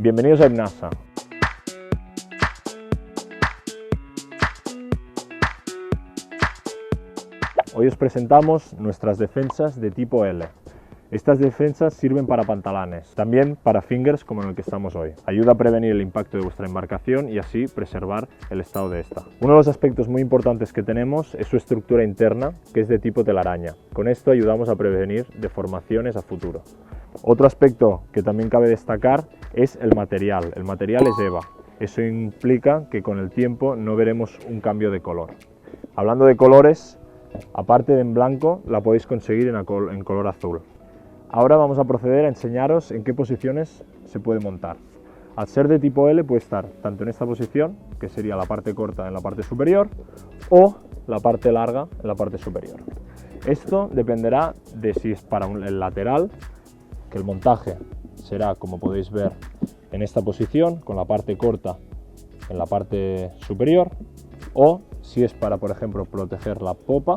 Bienvenidos a IBNASA. Hoy os presentamos nuestras defensas de tipo L. Estas defensas sirven para pantalanes, también para fingers como en el que estamos hoy. Ayuda a prevenir el impacto de vuestra embarcación y así preservar el estado de esta. Uno de los aspectos muy importantes que tenemos es su estructura interna, que es de tipo telaraña. Con esto ayudamos a prevenir deformaciones a futuro. Otro aspecto que también cabe destacar es el material. El material es EVA. Eso implica que con el tiempo no veremos un cambio de color. Hablando de colores, aparte de en blanco, la podéis conseguir en color azul. Ahora vamos a proceder a enseñaros en qué posiciones se puede montar. Al ser de tipo L puede estar tanto en esta posición, que sería la parte corta en la parte superior, o la parte larga en la parte superior. Esto dependerá de si es para el lateral, que el montaje será, como podéis ver, en esta posición, con la parte corta en la parte superior, o si es para, por ejemplo, proteger la popa,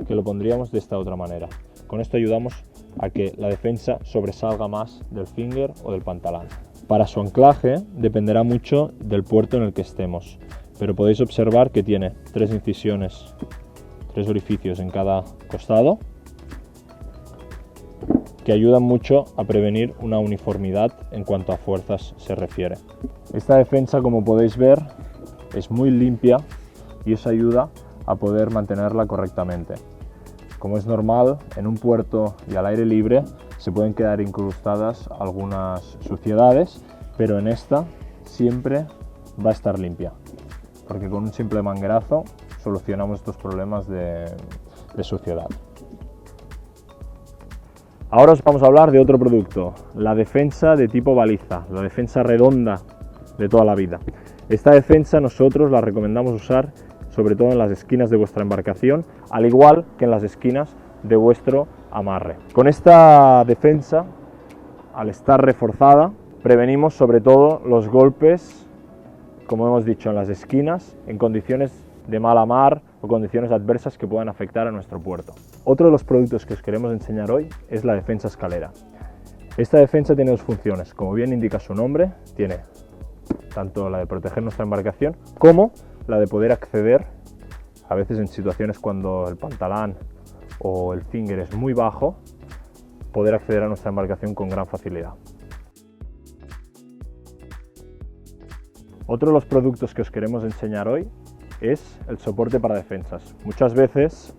que lo pondríamos de esta otra manera. Con esto ayudamos a que la defensa sobresalga más del finger o del pantalán. Para su anclaje dependerá mucho del puerto en el que estemos, pero podéis observar que tiene 3 incisiones, 3 orificios en cada costado, que ayudan mucho a prevenir una uniformidad en cuanto a fuerzas se refiere. Esta defensa, como podéis ver, es muy limpia y eso ayuda a poder mantenerla correctamente. Como es normal, en un puerto y al aire libre se pueden quedar incrustadas algunas suciedades, pero en esta siempre va a estar limpia, porque con un simple manguerazo solucionamos estos problemas de suciedad. Ahora os vamos a hablar de otro producto, la defensa de tipo baliza, la defensa redonda de toda la vida. Esta defensa nosotros la recomendamos usar sobre todo en las esquinas de vuestra embarcación, al igual que en las esquinas de vuestro amarre. Con esta defensa, al estar reforzada, prevenimos sobre todo los golpes, como hemos dicho, en las esquinas, en condiciones de mala mar o condiciones adversas que puedan afectar a nuestro puerto. Otro de los productos que os queremos enseñar hoy es la defensa escalera. Esta defensa tiene 2 funciones, como bien indica su nombre, tiene tanto la de proteger nuestra embarcación como la de poder acceder, a veces en situaciones cuando el pantalán o el finger es muy bajo, poder acceder a nuestra embarcación con gran facilidad. Otro de los productos que os queremos enseñar hoy es el soporte para defensas. Muchas veces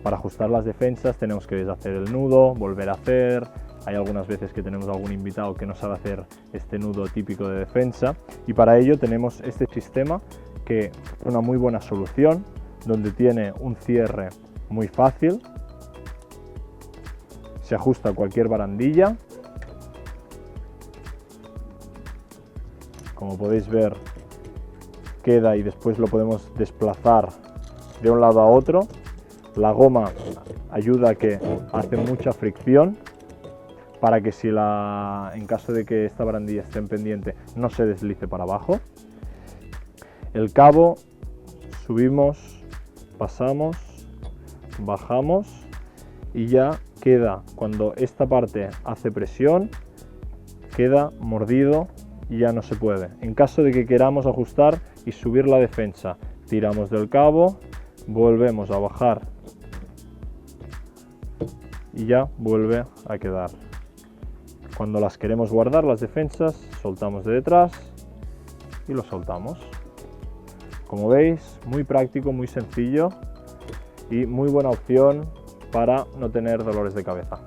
para ajustar las defensas tenemos que deshacer el nudo, volver a hacer. Hay algunas veces que tenemos algún invitado que no sabe hacer este nudo típico de defensa y para ello tenemos este sistema que es una muy buena solución, donde tiene un cierre muy fácil, se ajusta a cualquier barandilla, como podéis ver queda y después lo podemos desplazar de un lado a otro. La goma ayuda a que hace mucha fricción para que en caso de que esta barandilla esté en pendiente no se deslice para abajo. El cabo, subimos, pasamos, bajamos y ya queda, cuando esta parte hace presión, queda mordido y ya no se puede. En caso de que queramos ajustar y subir la defensa, tiramos del cabo, volvemos a bajar y ya vuelve a quedar. Cuando las queremos guardar, las defensas, soltamos de detrás y lo soltamos. Como veis, muy práctico, muy sencillo y muy buena opción para no tener dolores de cabeza.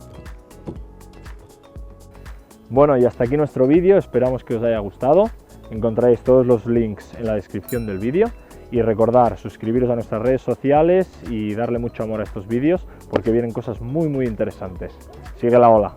Bueno, y hasta aquí nuestro vídeo, esperamos que os haya gustado. Encontraréis todos los links en la descripción del vídeo y recordar suscribiros a nuestras redes sociales y darle mucho amor a estos vídeos porque vienen cosas muy interesantes. Sigue la ola.